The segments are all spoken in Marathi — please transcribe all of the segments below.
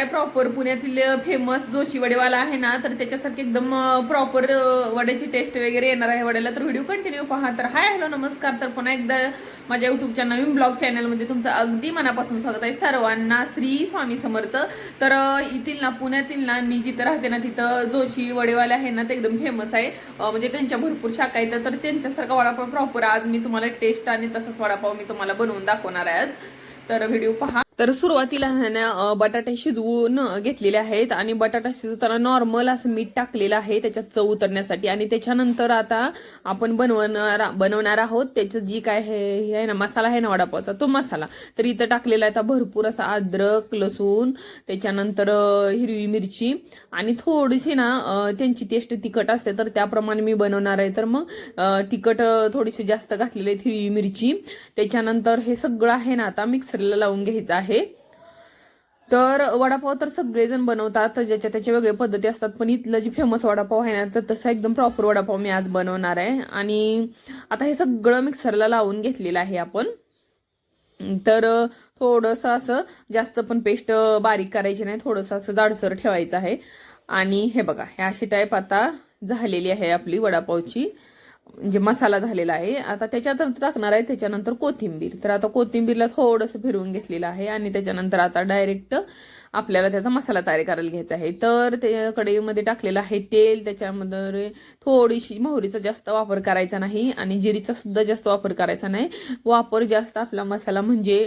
प्रॉपर पुण्यातील फेमस जोशी वडेवाला आहे ना, तर त्याच्यासारखी एकदम प्रॉपर वड्याची टेस्ट वगैरे येणार आहे वड्याला. तर व्हिडिओ कंटिन्यू पहा. तर हाय हॅलो नमस्कार. तर पुन्हा एकदा माझ्या युट्यूबच्या नवीन ब्लॉग चॅनलमध्ये तुमचं अगदी मनापासून स्वागत आहे सर्वांना. श्री स्वामी समर्थ. तर इथील ना पुण्यातील ना मी जिथं राहते ना तिथं जोशी वडेवाले आहे ना, ते एकदम फेमस आहे. म्हणजे त्यांच्या भरपूर शाखा आहेत. तर त्यांच्यासारखा वडापाव प्रॉपर आज मी तुम्हाला टेस्ट आणि तसंच वडापाव मी तुम्हाला बनवून दाखवणार आहे आज. तर व्हिडिओ पहा. तर सुरुवातीला बटाटे शिजवून घेतलेले आहेत आणि बटाटा शिजवताना नॉर्मल असं मीठ टाकलेलं आहे त्याच्यात चव उतरण्यासाठी. आणि त्याच्यानंतर आता आपण बनवणार आहोत त्याचं जी काय हे आहे ना मसाला आहे ना वडापावचा, तो मसाला तर इथं टाकलेला आहे. आता भरपूर असा अद्रक, लसूण, त्याच्यानंतर हिरवी मिरची आणि थोडीशी ना त्यांची टेस्ट तिखट असते तर त्याप्रमाणे मी बनवणार आहे. तर मग तिखट थोडीशी जास्त घातलेली आहे, हिरवी मिरची. त्याच्यानंतर हे सगळं आहे ना आता मिक्सरला लावून घ्यायचं आहे. तर वडापाव तर सगळेजण बनवतात, ज्याच्या त्याच्या वेगळ्या पद्धती असतात, पण इथलं जे फेमस वडापाव आहे ना तर तसा एकदम प्रॉपर वडापाव मी आज बनवणार आहे. आणि आता हे सगळं मिक्सरला लावून घेतलेलं आहे आपण. तर थोडंसं असं जास्त पण पेस्ट बारीक करायची नाही, थोडंसं असं जाडसर ठेवायचं आहे. आणि हे बघा हे अशी टाईप आता झालेली आहे आपली वडापावची, म्हणजे मसाला झालेला आहे. आता त्याच्यात टाकणार आहे त्याच्यानंतर कोथिंबीर. तर आता कोथिंबीरला थोडंसं फिरवून घेतलेलं आहे आणि त्याच्यानंतर आता डायरेक्ट आपल्याला त्याचा मसाला तयार करायला घ्यायचा आहे. तर त्या कढईमध्ये टाकलेलं आहे तेल. त्याच्यामध्ये थोडीशी मोहरीचा जास्त वापर करायचा नाही आणि जिरीचा सुद्धा जास्त वापर करायचा नाही. वापर जास्त आपला मसाला म्हणजे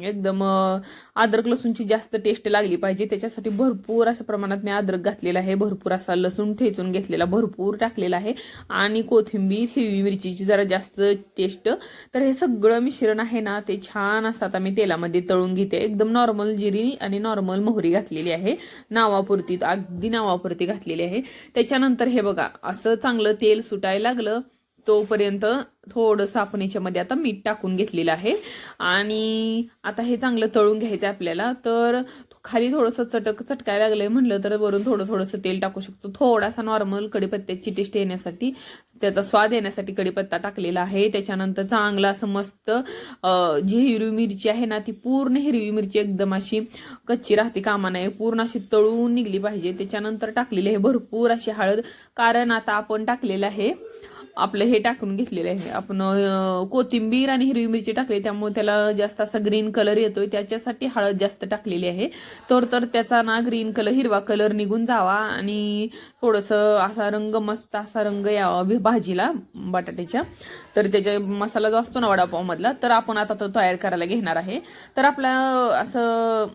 एकदम अद्रक लसूणची जास्त टेस्ट लागली पाहिजे, त्याच्यासाठी भरपूर अशा प्रमाणात मी अद्रक घातलेला आहे. भरपूर असा लसूण ठेचून घेतलेला भरपूर टाकलेला आहे आणि कोथिंबीर, हिरवी मिरचीची जरा जास्त टेस्ट. तर हे सगळं मिश्रण आहे ना ते छान असं आता मी तेलामध्ये तळून घेते. एकदम नॉर्मल जिरी आणि नॉर्मल मोहरी घातलेली आहे, नावापुरती, अगदी नावापुरती घातलेली आहे. त्याच्यानंतर हे बघा असं चांगलं तेल सुटायला लागलं तोपर्यंत थोडंसं आपण याच्यामध्ये आता मीठ टाकून घेतलेलं आहे आणि आता हे चांगलं तळून घ्यायचं आपल्याला. तर खाली थोडंसं चटकायला लागलंय म्हणलं तर वरून थोडंसं तेल टाकू शकतो. थोडासा नॉर्मल कढीपत्त्याची टेस्ट येण्यासाठी, त्याचा स्वाद येण्यासाठी कढीपत्ता टाकलेला आहे. त्याच्यानंतर चांगला असं मस्त जी हिरवी मिरची आहे ना ती पूर्ण हिरवी मिरची एकदम अशी कच्ची राहते कामा नये, पूर्ण अशी तळून निघली पाहिजे. त्याच्यानंतर टाकलेली आहे भरपूर अशी हळद, कारण आता आपण टाकलेलं आहे आपलं हे टाकून घेतलेलं आहे आपण कोथिंबीर आणि हिरवी मिरची टाकली त्यामुळे त्याला जास्त असा ग्रीन कलर येतोय, त्याच्यासाठी हळद जास्त टाकलेली आहे. तर त्याचा ना ग्रीन कलर, हिरवा कलर निघून जावा आणि थोडंसं असा रंग, मस्त असा रंग यावा भाजीला बटाट्याच्या. तर त्याचा मसाला जो असतो ना वडापाव मधला, तर आपण आता तो तयार करायला घेणार आहे. तर आपला असं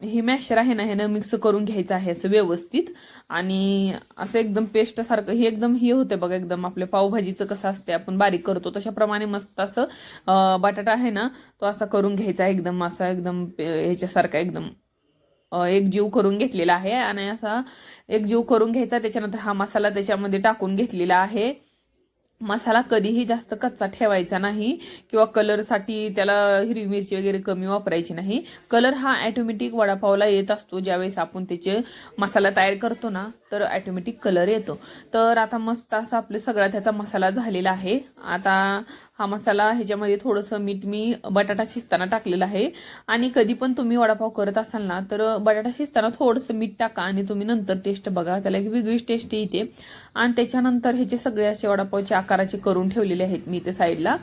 हे मॅशर आहे ना, ह्यानं मिक्स करून घ्यायचं आहे असं व्यवस्थित. आणि असं एकदम पेस्ट सारखं हे एकदम हे होतं बघा, एकदम आपल्या पावभाजीचं कसं असते आपण बारीक करतो तशाप्रमाणे मस्त असं बटाटा आहे ना तो असा करून घ्यायचा एकदम असा एकदम ह्याच्यासारखा एकदम एकजीव करून घेतलेला आहे. आणि असा एकजीव करून घ्यायचा. त्याच्यानंतर हा मसाला त्याच्यामध्ये टाकून घेतलेला आहे. मसाला कधीही जास्त कच्चा ठेवायचा नाही किंवा कलरसाठी त्याला हिरवी मिरची वगैरे कमी वापरायची नाही. कलर हा ऑटोमॅटिक वडापावला येत असतो ज्यावेळेस आपण त्याचे मसाला तयार करतो ना, तर ऑटोमॅटिक कलर येतो. तर आता मस्त असा आपले सगळा त्याचा मसाला झालेला आहे. आता हा मसाला ह्याच्यामध्ये थोडंसं मीठ मी बटाटा शिजताना टाकलेला आहे. आणि कधी पण तुम्ही वडापाव करत असाल ना तर बटाटा शिजताना थोडंसं मीठ टाका आणि तुम्ही नंतर टेस्ट बघा, त्याला एक वेगळीच टेस्ट येते. आणि त्याच्यानंतर ह्याचे सगळे असे वडापावचे आकाराचे करून ठेवलेले आहेत मी ते साईडला.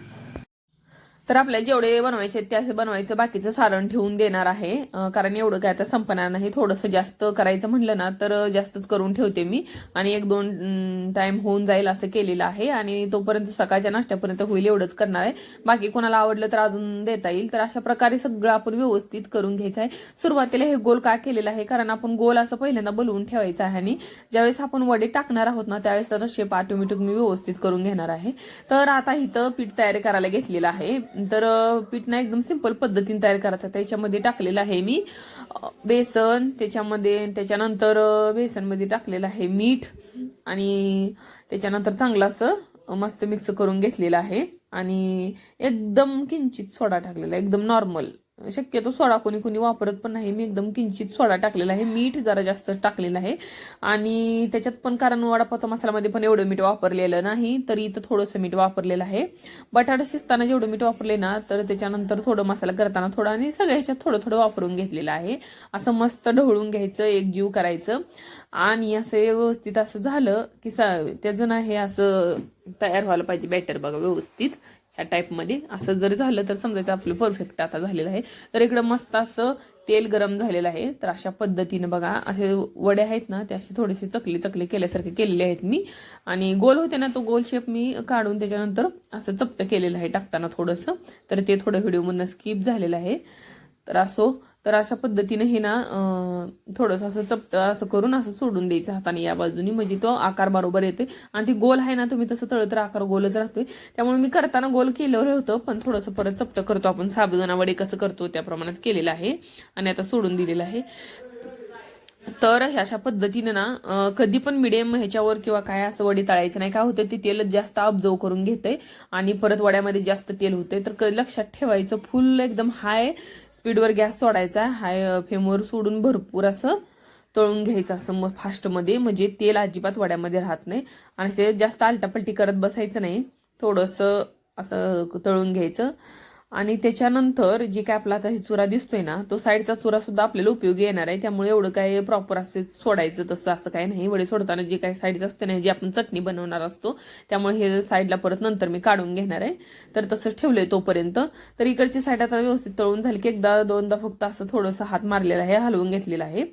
तर आपल्याला जेवढे बनवायचे ते असे बनवायचं, बाकीचं सारण ठेवून देणार आहे. कारण एवढं काय आता संपणार नाही. थोडंसं जास्त करायचं म्हणलं ना तर जास्तच करून ठेवते मी आणि 1-2 टाइम होऊन जाईल असं केलेलं आहे. आणि तोपर्यंत सकाळच्या नाश्त्यापर्यंत होईल एवढंच करणार आहे. बाकी कोणाला आवडलं तर अजून देता येईल. तर अशा प्रकारे सगळं आपण व्यवस्थित करून घ्यायचं आहे. सुरुवातीला हे गोल का केलेलं आहे, कारण आपण गोल असं पहिल्यांदा बनवून ठेवायचं आहे आणि ज्यावेळेस आपण वडे टाकणार आहोत ना त्यावेळेस त्याचा शेप ऑटोमॅटिक मी व्यवस्थित करून घेणार आहे. तर आता इथं पीठ तयार करायला घेतलेलं आहे. तर पीठ ना एकदम सिंपल पद्धतीने तयार करायचं. त्याच्यामध्ये टाकलेलं आहे मी बेसन, त्याच्यानंतर बेसनमध्ये टाकलेलं आहे मीठ आणि त्याच्यानंतर चांगलं असं मस्त मिक्स करून घेतलेलं आहे आणि एकदम किंचित सोडा टाकलेला, एकदम नॉर्मल. शक्यतो सोडा कोणी कोणी वापरत पण नाही, मी एकदम किंचित सोडा टाकलेला आहे. मीठ जरा जास्त टाकलेलं आहे आणि त्याच्यात पण कारण वडापावच्या मसाल्यामध्ये पण एवढं मीठ वापरलेलं नाही, तरी इथं थोडंसं मीठ वापरलेलं आहे. बटाटा शिजताना जेवढं मीठ वापरले ना तर त्याच्यानंतर थोडं मसाला करताना थोडं आणि सगळ्या ह्याच्यात थोडं थोडं वापरून घेतलेलं आहे. असं मस्त ढवळून घ्यायचं, एकजीव करायचं आणि असं व्यवस्थित असं झालं की त्याचं ना हे असं तयार व्हायला पाहिजे बॅटर बघा व्यवस्थित ह्या टाईपमध्ये. असं जर झालं तर समजायचं आपलं परफेक्ट आता झालेलं आहे. तर इकडं मस्त असं तेल गरम झालेलं आहे. तर अशा पद्धतीने बघा असे वडे आहेत ना ते असे थोडेसे चकली चकली केल्यासारखे केलेले आहेत मी. आणि गोल होते ना तो गोल शेप मी काढून त्याच्यानंतर असं चपटं केलेलं आहे टाकताना थोडंसं. तर ते थोडं व्हिडिओमधनं स्किप झालेलं आहे. तर अशा पद्धतीने हे ना थोडंसं असं चपटं असं करून असं सोडून द्यायचं हाताने या बाजूनी, म्हणजे तो आकार बरोबर येते. आणि ती गोल आहे ना तुम्ही तसं तळत तर आकार गोलच राहतोय. त्यामुळे मी करताना गोल केलं होतं, पण थोडंसं परत चपटं करतो आपण साबुदाणा वडे कसं करतो त्या प्रमाणात केलेलं आहे आणि आता सोडून दिलेलं आहे. तर ह्याच्या पद्धतीने ना कधी पण मिडियम ह्याच्यावर किंवा काय असं वडी तळायचं नाही. काय होतं ते तेल जास्त ऑब्झर्व करून घेते आणि परत वड्यामध्ये जास्त तेल होते. तर लक्षात ठेवायचं फुल एकदम हाय स्पीडवर गॅस सोडायचा, हाय फ्लेमवर सोडून भरपूर असं तळून घ्यायचं असं मग फास्टमध्ये, म्हणजे तेल अजिबात वड्यामध्ये राहत नाही. आणि ते जास्त आलटापलटी करत बसायचं नाही, थोडंसं असं तळून घ्यायचं. आणि त्याच्यानंतर जे काय आपला आता चुरा दिसतोय ना तो साईडचा चुरा सुद्धा आपल्याला उपयोगी येणार आहे. त्यामुळे एवढं काय प्रॉपर असे सोडायचं तसं असं काही नाही. वडे सोडताना जे काही साईडचं असते ना, जी आपण चटणी बनवणार असतो, त्यामुळे हे साईडला परत नंतर मी काढून घेणार आहे. तर तसंच ठेवलंय तोपर्यंत. तर इकडची साईड आता व्यवस्थित तळून झाली की एकदा दोनदा फक्त असं थोडंसं हात मारलेला आहे, हलवून घेतलेला आहे.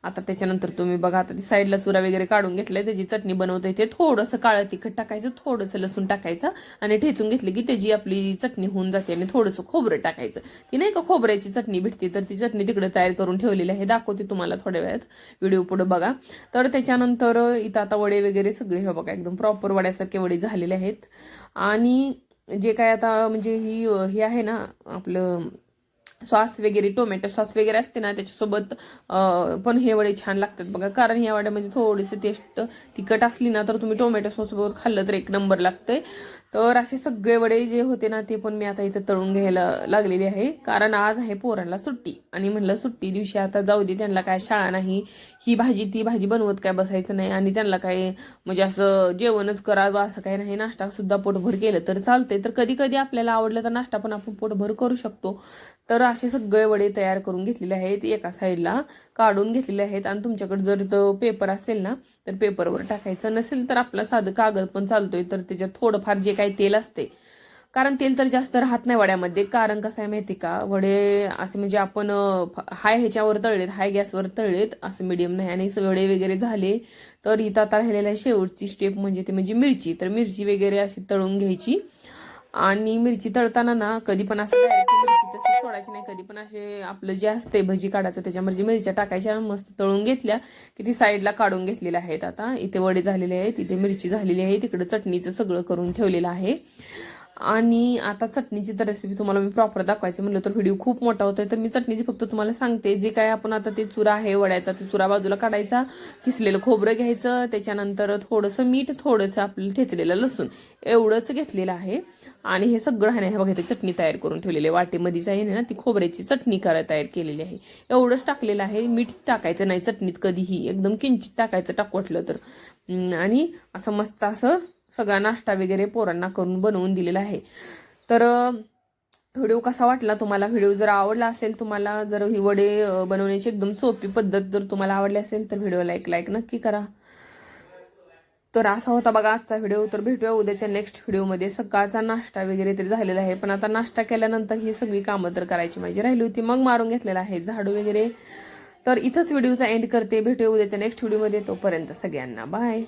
आता त्याच्यानंतर तुम्ही बघा आता ती साईडला चुरा वगैरे काढून घेतलाय. त्याची चटणी बनवता येते. थोडंसं काळं तिखट टाकायचं, थोडंसं लसूण टाकायचं आणि ठेचून घेतली की त्याची आपली चटणी होऊन जाते. आणि थोडंसं खोबरं टाकायचं. ती नाही का खोबऱ्याची चटणी भेटते, तर ती चटणी तिकडे तयार करून ठेवलेली आहे, दाखवते तुम्हाला थोड्या वेळात, व्हिडिओ पुढे बघा. तर त्याच्यानंतर इथं आता वडे वगैरे सगळे हे बघा एकदम प्रॉपर वड्यासारखे वडे झालेले आहेत. आणि जे काय आता म्हणजे ही आहे ना आपलं सॉस वगैरे, टोमॅटो सॉस वगैरे असते ना त्याच्यासोबत पण हे वडे छान लागतात बघा. कारण ह्या वड्यामध्ये थोडीशी टेस्ट तिखट असली ना तर तुम्ही टोमॅटो सॉस सोबत खाल्लं तर एक नंबर लागतंय. तर असे सगळे वडे जे होते ना ते पण मी आता इथं तळून घ्यायला लागलेली आहे. कारण आज आहे पोरांना सुट्टी आणि म्हणलं सुट्टी दिवशी आता जाऊ दे, त्यांना काय शाळा नाही, ही भाजी ती भाजी बनवत काय बसायचं नाही. आणि त्यांना काय म्हणजे असं जेवणच करावं असं काही नाही, नाश्ता सुद्धा पोटभर केलं तर चालतंय. तर कधी कधी आपल्याला आवडलं तर नाश्ता पण आपण पोटभर करू शकतो. तर असे सगळे वडे तयार करून घेतलेले आहेत, एका साईडला काढून घेतलेले आहेत. आणि तुमच्याकडे जर तो पेपर असेल ना तर पेपरवर टाकायचं, नसेल तर आपला साधं कागद पण चालतोय. तर त्याच्यात थोडंफार जे काही तेल असते, कारण तेल तर जास्त राहत नाही वड्यामध्ये. कारण कसं आहे माहिती का, वडे असे म्हणजे आपण हाय ह्याच्यावर तळलेत, हाय गॅसवर तळलेत, असं मिडियम नाही. आणि वडे वगैरे झाले तर इथं आता राहिलेला आहे शेवटची स्टेप, म्हणजे ते म्हणजे मिरची. तर मिरची वगैरे अशी तळून घ्यायची. आणि मिरची तळताना ना कधी पण असं डायरेक्ट मिरची तशी सोडायची नाही. कधी पण असे आपलं जे असते भजी काढायचं त्याच्यामध्ये मिरच्या टाकायच्या, मस्त तळून घेतल्या की ती साईडला काढून घेतलेल्या आहेत. आता इथे वडे झालेले आहेत, इथे मिरची झालेली आहे, तिकडे चटणीचं सगळं करून ठेवलेलं आहे. आणि आता चटणीची तर रेसिपी तुम्हाला मी प्रॉपर दाखवायचं म्हणलं तर व्हिडिओ खूप मोठा होतोय. तर मी चटणीची फक्त तुम्हाला सांगते. जे काय आपण आता ते चुरा आहे वड्याचा, ते चुरा बाजूला काढायचा, किसलेलं खोबरं घ्यायचं, त्याच्यानंतर थोडंसं मीठ, थोडंसं आपलं ठेचलेलं लसूण, एवढंच घेतलेलं आहे. आणि हे सगळं आहे ना, हे बघा ते चटणी तयार करून ठेवलेली आहे वाटेमध्येच आहे ना, ती खोबऱ्याची चटणी तयार केलेली आहे. एवढंच टाकलेलं आहे, मीठ टाकायचं नाही चटणीत कधीही, एकदम किंचित टाकायचं टाक वाटलं तर. आणि असं मस्त असं सगळा नाश्ता वगैरे पोरांना करून बनवून दिलेला आहे. तर व्हिडिओ कसा वाटला तुम्हाला? व्हिडिओ जर आवडला असेल तुम्हाला, जर ही वडे बनवण्याची एकदम सोपी पद्धत जर तुम्हाला आवडली असेल तर व्हिडिओला एक लाईक नक्की करा. तर असा होता बघा आजचा व्हिडिओ. तर भेटूया उद्याच्या नेक्स्ट व्हिडिओमध्ये. सकाळचा नाश्ता वगैरे तरी झालेला आहे, पण आता नाश्ता केल्यानंतर ही सगळी कामं तर करायची माझी राहिली होती. मग मारून घेतलेला आहे झाडू वगैरे. तर इथंच व्हिडिओचा एंड करते. भेटूया उद्याच्या नेक्स्ट व्हिडिओमध्ये. तोपर्यंत सगळ्यांना बाय.